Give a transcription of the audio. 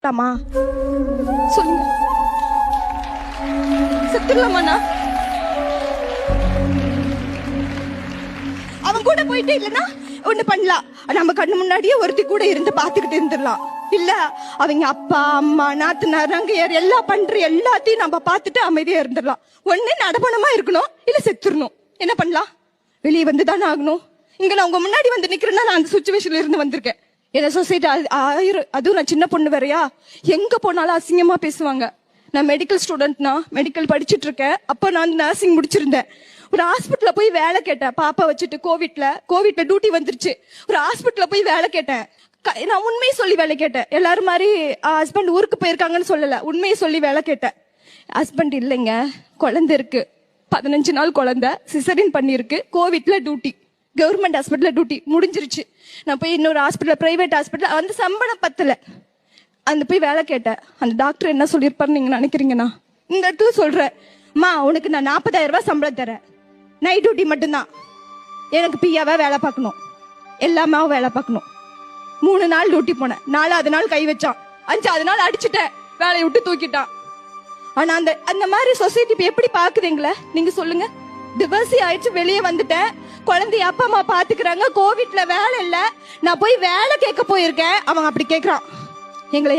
டாமா சொல்லுங்க, செத்துடலாமாண்ணா? அவன் கூட போயிட்டு இல்லன்னா ஒண்ணு பண்ணலாம், நம்ம கண்ணு முன்னாடியே ஒருத்தி கூட இருந்து பாத்துக்கிட்டு இருந்துடலாம். இல்ல அவங்க அப்பா அம்மா நாத்தனார் ரங்கையர் எல்லாம் பண்ற எல்லாத்தையும் நம்ம பார்த்துட்டு அமைதியா இருந்துடலாம். ஒண்ணு நடப்பணமா இருக்கணும், இல்ல செத்துடணும். என்ன பண்ணலாம்? வெளியே வந்துதானே ஆகணும். இங்க நான் உங்க முன்னாடி வந்து நிக்கிறேன்னா நான் அந்த சுச்சுவேஷன்ல இருந்து வந்திருக்கேன். என்ன சொசைட்டி அதுவும் நான் சின்ன பொண்ணு வேறையா, எங்க போனாலும் அசிங்கமா பேசுவாங்க. நான் மெடிக்கல் ஸ்டூடெண்ட்னா, மெடிக்கல் படிச்சுட்டு இருக்கேன். அப்ப நான் நர்சிங் முடிச்சிருந்தேன். ஒரு ஹாஸ்பிட்டல்ல போய் வேலை கேட்டேன், பாப்பா வச்சுட்டு. கோவிட்ல டியூட்டி வந்துருச்சு. ஒரு ஹாஸ்பிட்டல்ல போய் வேலை கேட்டேன். நான் உண்மையை சொல்லி வேலை கேட்டேன். எல்லாரும் மாதிரி ஹஸ்பண்ட் ஊருக்கு போயிருக்காங்கன்னு சொல்லல, உண்மையை சொல்லி வேலை கேட்டேன். ஹஸ்பண்ட் இல்லைங்க, குழந்தை இருக்கு, 15 நாள் குழந்தை, சிசரின் பண்ணிருக்கு, கோவிட்ல டியூட்டி, கவர்மெண்ட் ஹாஸ்பிட்டல்ல டியூட்டி முடிஞ்சிருச்சு. நான் போய் இன்னொரு ஹாஸ்பிட்டல், பிரைவேட் ஹாஸ்பிட்டல், அந்த சம்பளம் பத்தல, அந்த போய் வேலை கேட்டேன். அந்த டாக்டர் என்ன சொல்லியிருப்பாரு நீங்க நினைக்கிறீங்கன்னா? இந்த இடத்துல சொல்றேன், அம்மா உனக்கு நான் 40,000 ரூபாய் சம்பளம் தரேன், நைட் டியூட்டி மட்டும்தான், எனக்கு பியாவா வேலை பார்க்கணும், எல்லாமே வேலை பார்க்கணும். 3 நாள் டியூட்டி போனேன், 4வது நாள் கை வச்சான், 5வது நாள் அடிச்சுட்டேன், வேலையை விட்டு தூக்கிட்டான். ஆனா அந்த மாதிரி சொசைட்டி எப்படி பாக்குதுங்களே நீங்க சொல்லுங்க. டிவர்ஸி ஆயிடுச்சு, வெளியே வந்துட்டேன், குழந்தைய அப்பா அம்மா பாத்துக்கிறாங்க, கோவிட்ல வேலை இல்ல, நான் போய் வேலை கேட்க போயிருக்கேன். அவங்க அப்படி கேக்குறான், எங்களை